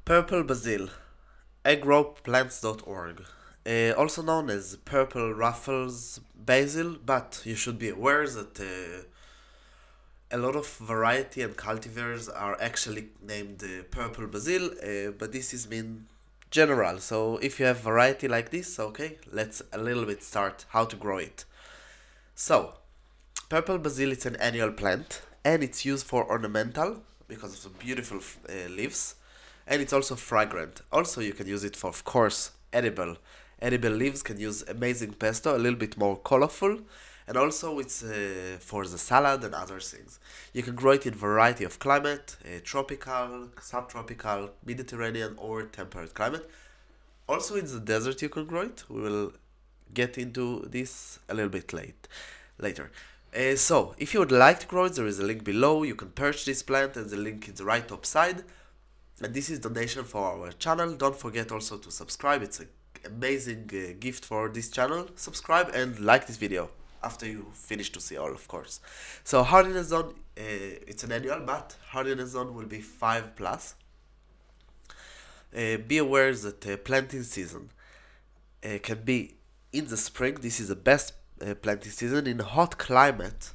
Purple basil, agrowplants.org, also known as purple ruffles basil, but you should be aware that a lot of variety and cultivars are actually named purple basil, but this is mean general. So if you have variety like this, okay, let's a little bit start how to grow it. So purple basil is an annual plant and it's used for ornamental because of the beautiful leaves, and it's also fragrant. Also you can use it for, of course, edible. Edible leaves can use amazing pesto, a little bit more colorful, and also it's for the salad and other things. You can grow it in variety of climate, tropical, subtropical, Mediterranean or temperate climate. Also in the desert you can grow it. We will get into this a little bit later. So if you would like to grow it, there is a link below. You can purchase this plant and the link is the right top side. And this is donation for our channel. Don't forget also to subscribe. It's an amazing gift for this channel. Subscribe and like this video after you finish to see all, of course. So hardiness zone, it's an annual, but hardiness zone will be 5 plus. Be aware that planting season can be in the spring. This is the best planting season. In hot climate,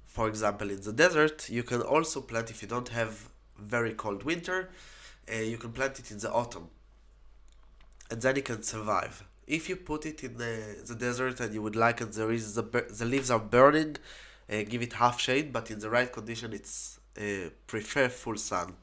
for example in the desert, you can also plant if you don't have very cold winter. You can plant it in the autumn and then it can survive. If you put it in the desert and you would like it, there is the leaves are burning, give it half shade, but in the right condition it's prefer full sun.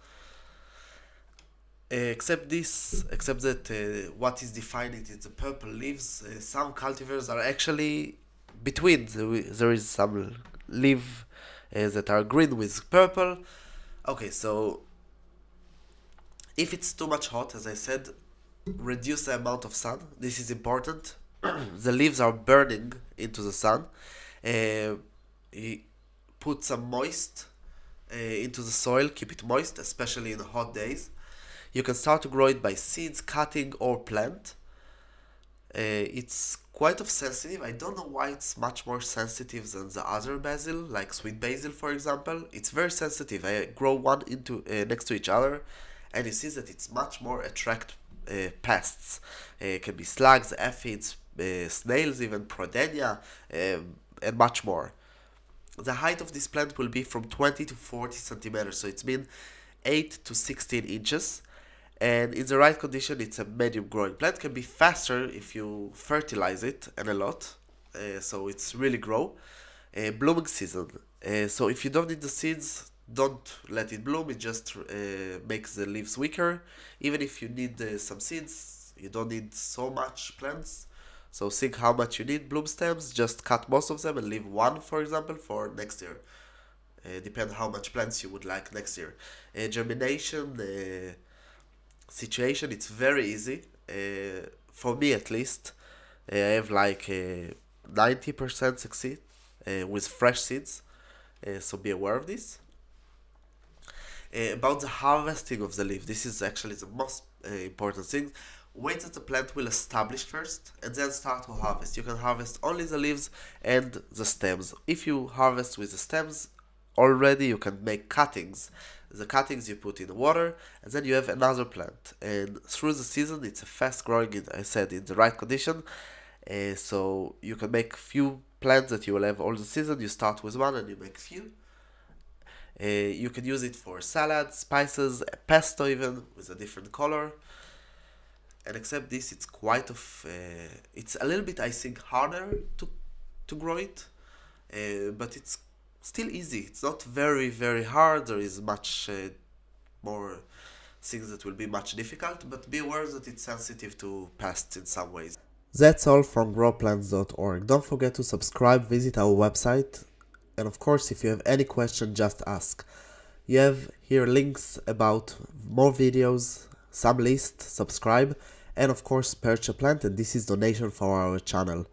Except that what is defining it is the purple leaves. Some cultivars are actually between. There is some leaf that are green with purple. Okay, so if it's too much hot, as I said, reduce the amount of sun. This is important. The leaves are burning into the sun. Put some moist into the soil. Keep it moist, especially in hot days. You can start to grow it by seeds, cutting, or plant. It's quite sensitive. I don't know why it's much more sensitive than the other basil, like sweet basil, for example. It's very sensitive. I grow one into next to each other, and you see that it's much more attract pests. It can be slugs, aphids, snails, even prodenia, and much more. The height of this plant will be from 20 to 40 centimeters, so it's mean 8 to 16 inches. And in the right condition, it's a medium growing plant. Can be faster if you fertilize it and a lot, so it's really grow. Blooming season. So if you don't need the seeds, don't let it bloom. It just makes the leaves weaker. Even if you need some seeds, you don't need so much plants. So think how much you need bloom stems. Just cut most of them and leave one, for example, for next year. Depend how much plants you would like next year. Germination situation, it's very easy. For me at least, I have like 90% succeed with fresh seeds. So be aware of this. About the harvesting of the leaf, this is actually the most important thing. Wait that the plant will establish first and then start to harvest. You can harvest only the leaves and the stems. If you harvest with the stems already, you can make cuttings. The cuttings you put in water and then you have another plant, and through the season it's a fast growing, I said, in the right condition. So you can make few plants that you will have all the season. You start with one and you make few. You can use it for salad, spices, pesto even with a different color. And except this, it's quite it's a little bit, I think, harder to grow it, but it's still easy. It's not very hard. There is much more things that will be much difficult, but be aware that it's sensitive to pests in some ways. That's all from growplants.org. Don't forget to subscribe, visit our website, and of course if you have any question, just ask. You have here links about more videos, some lists, subscribe, and of course purchase a plant, and this is donation for our channel.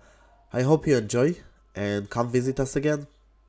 I hope you enjoy and come visit us again.